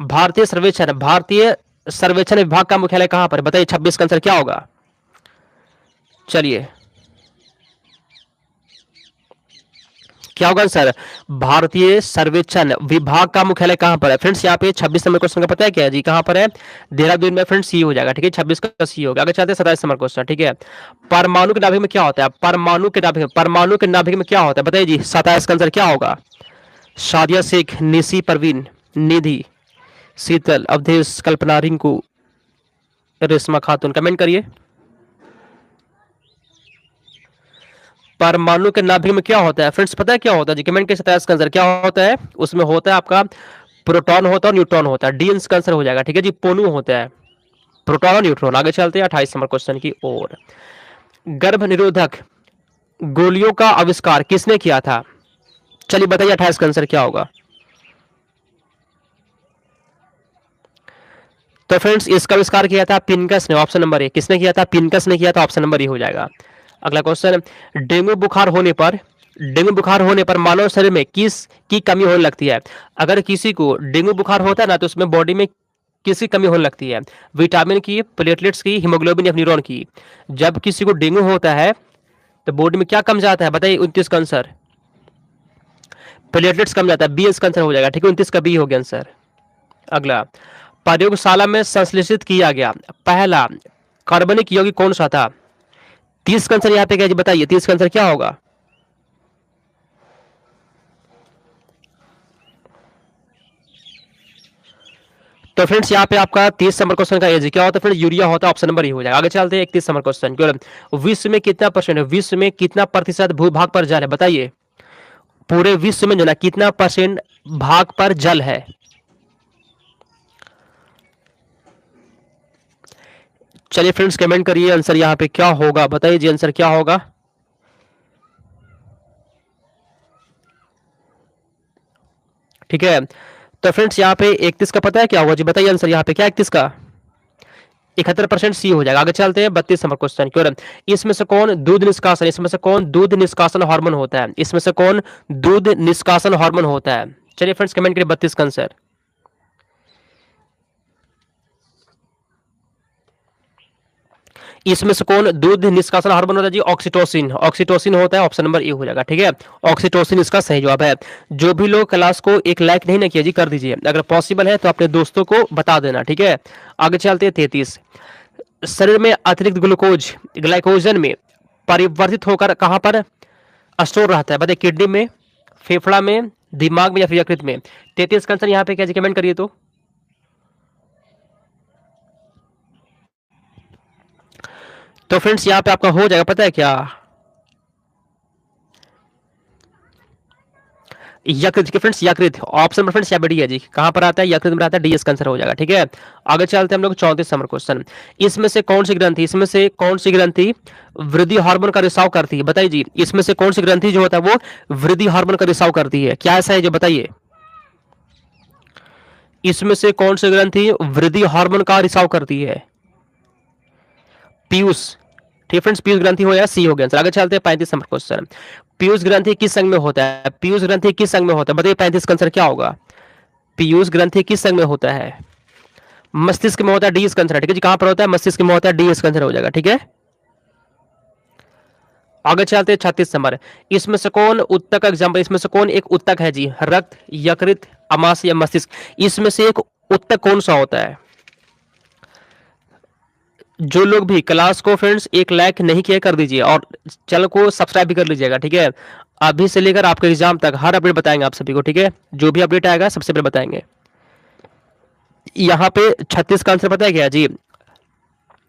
भारतीय सर्वेक्षण विभाग का मुख्यालय कहां पर है? बताइए 26 का आंसर क्या होगा? चलिए, क्या होगा आंसर? भारतीय सर्वेक्षण विभाग का मुख्यालय कहां पर है? फ्रेंड्स यहाँ पे 26 नंबर क्वेश्चन का पता है क्या है जी, कहां पर है? देहरादून में। फ्रेंड्स सी हो जाएगा, ठीक है, 26 का सी होगा। आगे चलते हैं 27 नंबर क्वेश्चन, ठीक है। परमाणु के नाभिक में क्या होता है? परमाणु के नाभिक में क्या होता है? बताइए जी, 27 का आंसर क्या होगा? शादिया शेख, निशी परवीन, निधि, शीतल, अवधेश, कल्पना, रिंकू, रेशमा खातून। कमेंट करिए। परमाणु के नाभिक में क्या होता है? फ्रेंड्स पता है क्या होता है जी? कमेंट के 27 का आंसर क्या होता है? उसमें होता है आपका प्रोटॉन होता है और न्यूट्रॉन होता है। डी आंसर आंसर हो जाएगा, ठीक है जी, पोनू होता है, प्रोटॉन और न्यूट्रॉन। आगे चलते हैं 28 नंबर क्वेश्चन की ओर। गर्भ निरोधक गोलियों का आविष्कार किसने किया था? चलिए बताइए 28 का आंसर क्या होगा? तो फ्रेंड्स इसका आविष्कार किया था पिनकस ने, ऑप्शन नंबर ए। किसने किया था? पिनकस ने किया था, ऑप्शन नंबर ए हो जाएगा। अगला क्वेश्चन, डेंगू बुखार होने पर डेंगू बुखार होने पर मानव शरीर में किस की कमी होने लगती है? अगर किसी को डेंगू बुखार होता है ना, तो उसमें बॉडी में किसकी कमी होने लगती है? विटामिन की, प्लेटलेट्स की, हीमोग्लोबिन या न्यूरॉन की। जब किसी को डेंगू होता है तो बॉडी में क्या कम जाता है? बताइए 29 का आंसर। प्लेटलेट्स कम जाता है, बी इसका आंसर हो जाएगा, ठीक है, 29 का बी हो गया आंसर। अगला, प्रयोगशाला में संश्लेषित किया गया पहला कार्बनिक यौगिक कौन सा था? 30 का आंसर यहाँ पे क्या जी? बताइए 30 का आंसर क्या होगा? तो फ्रेंड्स यहाँ पे आपका 30 नंबर क्वेश्चन का एज क्या होता है? फ्रेंड्स यूरिया होता है, ऑप्शन नंबर ही हो जाएगा। आगे चलते हैं 31 नंबर क्वेश्चन की ओर। विश्व में कितना परसेंट है? विश्व में कितना प्रतिशत भूभाग पर जल है? बताइए, पूरे विश्व में जो ना कितना परसेंट भाग पर जल है? चलिए फ्रेंड्स कमेंट करिए, आंसर यहाँ पे क्या होगा? बताइए जी, आंसर क्या होगा? ठीक है, तो फ्रेंड्स यहाँ पे 31 का पता है क्या होगा जी? बताइए आंसर यहाँ पे क्या 31 का? 71% सी हो जाएगा। आगे चलते हैं 32 नंबर क्वेश्चन की ओर। इसमें से कौन दूध निष्कासन हार्मोन होता है? इसमें से कौन दूध निष्कासन हार्मोन होता है? चलिए फ्रेंड्स कमेंट करिए 32 का आंसर। इसमें से कौन दूध निष्कासन हार्मोन होता है जी? ऑक्सीटोसिन। ऑक्सीटोसिन होता है, ऑप्शन नंबर ए हो जाएगा, ठीक है। ऑक्सीटोसिन इसका सही जवाब है। जो भी लोग क्लास को एक लाइक नहीं ना किया जी, कर दीजिए, अगर पॉसिबल है तो अपने दोस्तों को बता देना, ठीक है। आगे चलते हैं 33। शरीर में अतिरिक्त ग्लूकोज ग्लाइकोजन में परिवर्तित होकर कहां पर स्टोर रहता है? बताइए, किडनी में, फेफड़ा में, दिमाग में या फिर यकृत में? 33 का आंसर यहाँ पे क्या जी? कमेंट करिए। तो फ्रेंड्स यहाँ पे आपका हो जाएगा, पता है क्या? यकृत के फ्रेंड्स, यकृत ऑप्शन में फ्रेंड्स यहाँ डी है जी, कहां पर आता है? यकृत में आता है, डी इसका आंसर हो जाएगा, ठीक है। आगे चलते हैं हम लोग 34 नंबर क्वेश्चन। इसमें से कौन सी ग्रंथि वृद्धि हार्मोन का रिसाव करती है? बताइए जी, इसमें से कौन सी ग्रंथि जो होता है वो वृद्धि हार्मोन का रिसाव करती है? क्या ऐसा है जो? बताइए, इसमें से कौन सी ग्रंथि वृद्धि हार्मोन का रिसाव करती है? पीयूष, ठीक फ्रेंड्स, पीयूष ग्रंथि हो या सी हो गया आंसर। आगे चलते हैं 35 नंबर क्वेश्चन। पीयूष ग्रंथि किस अंग में होता है? पीयूष ग्रंथि किस अंग में होता है? बताइए 35 का आंसर क्या होगा? पीयूष ग्रंथि किस अंग में होता है? मस्तिष्क में होता है, डी इसका आंसर है, ठीक है जी। कहां पर होता है? मस्तिष्क में होता है, डी इसका आंसर हो जाएगा, ठीक है। आगे चलते हैं 36 नंबर। इसमें से कौन एक उत्तक है जी? रक्त, यकृत, अमाशय या मस्तिष्क? इसमें से एक उत्तक कौन सा होता है? जो लोग भी क्लास को फ्रेंड्स एक लाइक नहीं किया कर दीजिए और चैनल को सब्सक्राइब भी कर लीजिएगा, ठीक है। अभी से लेकर आपके एग्जाम तक हर अपडेट बताएंगे आप सभी को, ठीक है। जो भी अपडेट आएगा सबसे पहले बताएंगे। यहाँ पे 36 का आंसर पता है क्या जी?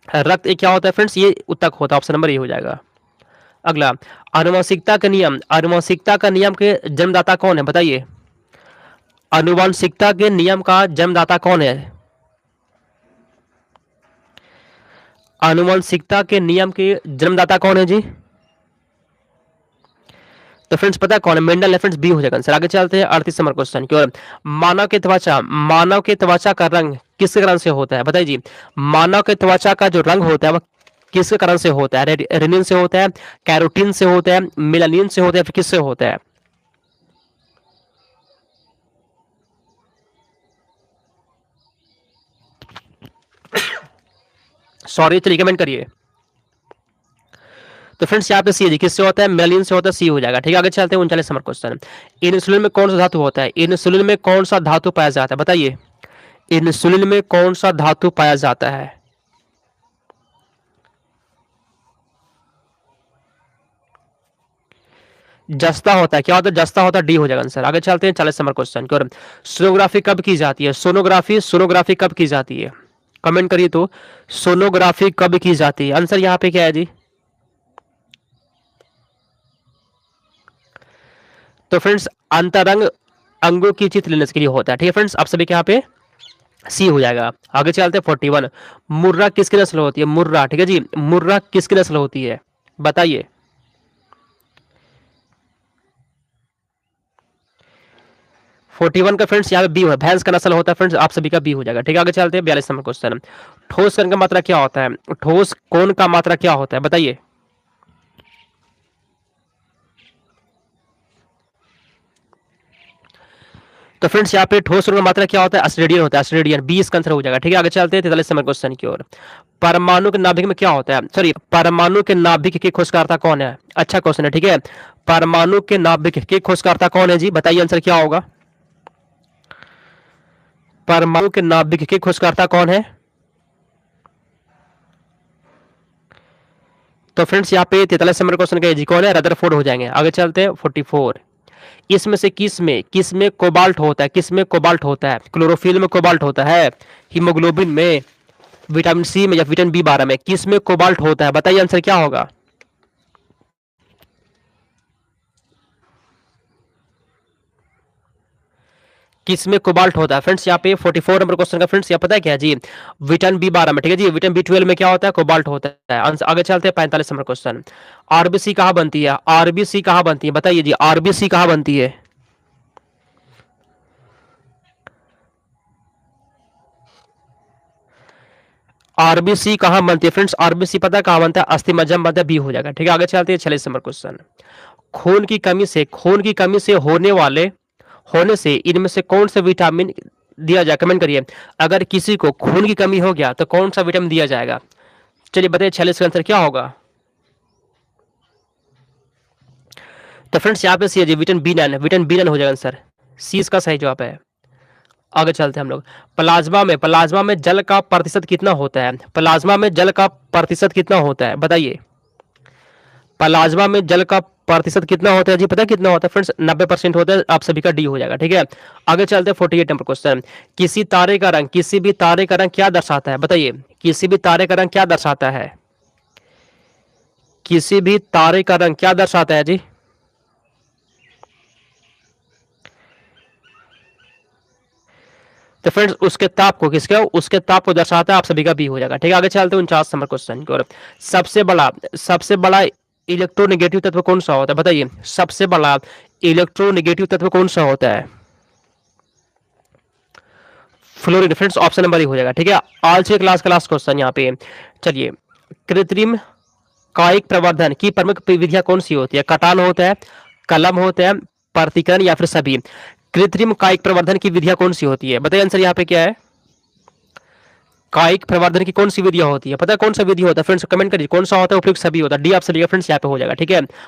रक्त एक क्या होता है फ्रेंड्स? ये उत्तक होता है, ऑप्शन नंबर ये हो जाएगा। अगला, आनुवंशिकता का नियम के जन्मदाता कौन है? बताइए, आनुवंशिकता के नियम का जन्मदाता कौन है? आनुवंशिकता के नियम के जन्मदाता कौन है जी? तो फ्रेंड्स पता है कौन है? मेंडल है फ्रेंड्स, बी हो जाएगा आंसर। आगे चलते हैं 38 नंबर क्वेश्चन की ओर। मानव के त्वचा का रंग किसके कारण से होता है? बताइए जी, मानव के त्वचा का जो रंग होता है वह किसके कारण से होता है? रेनिन से होता है, कैरोटीन से होता है, मेलानिन से होता है, फिर किससे होता है? सॉरी, चलिए कमेंट करिए। तो फ्रेंड्स यहाँ पे सी है जी, किससे होता है? मेलिन से होता है, सी हो जाएगा। ठीक है, आगे चलते हैं 39 नंबर क्वेश्चन। इंसुलिन में कौन सा धातु होता है? इंसुलिन में कौन सा धातु पाया जाता है, बताइए। इंसुलिन में कौन सा धातु पाया जाता है? जस्ता होता है। क्या होता है? जस्ता होता है, डी हो जाएगा आंसर। आगे चलते हैं 40 नंबर क्वेश्चन की ओर। सोनोग्राफी कब की जाती है? सोनोग्राफी सोनोग्राफी कब की जाती है? कमेंट करिए तो। सोनोग्राफी कब की जाती है? आंसर यहाँ पे क्या है जी? तो फ्रेंड्स अंतरंग अंगों की चित्र लेने के लिए होता है। ठीक है फ्रेंड्स, आप सभी के यहाँ पे सी हो जाएगा। आगे चलते हैं 41। मुर्रा किसकी नस्ल होती है? मुर्रा, ठीक है जी, मुर्रा किसकी नस्ल होती है, बताइए। 41 का फ्रेंड्स यहाँ पे बी है, भैंस का नस्ल होता है फ्रेंड्स, आप सभी का बी हो जाएगा। ठीक है, आगे चलते हैं 42 नंबर क्वेश्चन। ठोस कण का मात्रा क्या होता है? ठोस कोण का मात्रा क्या होता है, बताइए। तो फ्रेंड्स यहाँ पे ठोस कण का मात्रा क्या होता है? अस्टेडियन होता है, अस्टेडियन, बी इसका आंसर हो जाएगा। ठीक है, आगे चलते हैं 43 नंबर क्वेश्चन की ओर। परमाणु के नाभिक में क्या होता है? सॉरी, परमाणु के नाभिक के खोजकर्ता कौन है? अच्छा क्वेश्चन है, ठीक है। परमाणु के नाभिक के खोजकर्ता कौन है जी, बताइए आंसर क्या होगा। परमाणु के नाभिक के खोजकर्ता कौन है? तो फ्रेंड्स यहाँ पे 43 नंबर क्वेश्चन का जी कौन है? रदरफोर्ड हो जाएंगे। आगे चलते हैं 44। इसमें से किस में कोबाल्ट होता है? किस में कोबाल्ट होता है? क्लोरोफिल में कोबाल्ट होता है, हीमोग्लोबिन में, विटामिन सी में, या विटामिन बी 12 में? किस में कोबाल्ट होता है, बताइए आंसर क्या होगा। किस में कोबाल्ट होता है? फ्रेंड्स यहाँ पे 44 नंबर क्वेश्चन का फ्रेंड्स यहाँ पता है क्या है जी? विटामिन बी 12 में। ठीक है जी, विटामिन बी 12 में क्या होता है? कोबाल्ट होता है। आगे चलते हैं 45 नंबर क्वेश्चन। आरबीसी कहाँ बनती है? आरबीसी कहाँ बनती है, बताइए जी, आरबीसी कहाँ बनती है? आरबीसी कहाँ बनती है फ्रेंड्स? आरबीसी पता है कहाँ बनता है? अस्थि मज्जा बनता है, बी हो जाएगा। ठीक है, आगे चलते हैं 46 नंबर क्वेश्चन। खून की कमी से होने से इनमें से कौन सा विटामिन दिया जाए, कमेंट करिए। अगर किसी को खून की कमी हो गया तो कौन सा विटामिन दिया जाएगा? चलिए बताइए 46 का आंसर क्या होगा। तो फ्रेंड्स यहाँ पे सी है जी, विटामिन बी9 हो जाएगा आंसर, सी इसका सही जवाब है। आगे चलते हैं हम लोग। प्लाज्मा में जल का प्रतिशत कितना होता है? प्लाज्मा में जल का प्रतिशत कितना होता है, बताइए। प्लाज्मा में जल का प्रतिशत कितना होता है जी, पता है कितना होता है फ्रेंड्स? 90% होता है, आप सभी का डी हो जाएगा। ठीक है, आगे चलते हैं 48 नंबर क्वेश्चन। किसी भी तारे का रंग क्या दर्शाता है, बताइए। किसी भी तारे का रंग क्या दर्शाता है? किसी भी तारे का रंग क्या दर्शाता है जी? तो फ्रेंड्स उसके ताप को दर्शाता है, आप सभी का बी हो जाएगा। ठीक है, आगे चलते हैं 49 नंबर क्वेश्चन की ओर। सबसे बड़ा इलेक्ट्रोनेगेटिव तत्व कौन सा होता है, बताइए। सबसे बड़ा इलेक्ट्रोनेगेटिव तत्व कौन सा होता है? फ्लोरीन, फ्रेंड्स ऑप्शन नंबर ही हो जाएगा। ठीक है, आज के क्लास का लास्ट क्वेश्चन यहाँ पे। चलिए, कृत्रिम कायिक प्रवर्धन की प्रमुख विधियां कौन सी होती है? कटान होता है, कलम होता है, प्रतिकरण, या फिर सभी? कृत्रिम कायिक प्रवर्धन की विधियां कौन सी होती है, बताइए आंसर यहाँ पे क्या है। कायिक प्रवर्धन की कौन सी विधियां होती है, पता है कौन सा विधि होता है फ्रेंड्स, कमेंट करिए कौन सा होता है, उपयुक्त सभी होता है, डी आप सभी फ्रेंड्स यहाँ पे हो जाएगा। ठीक है,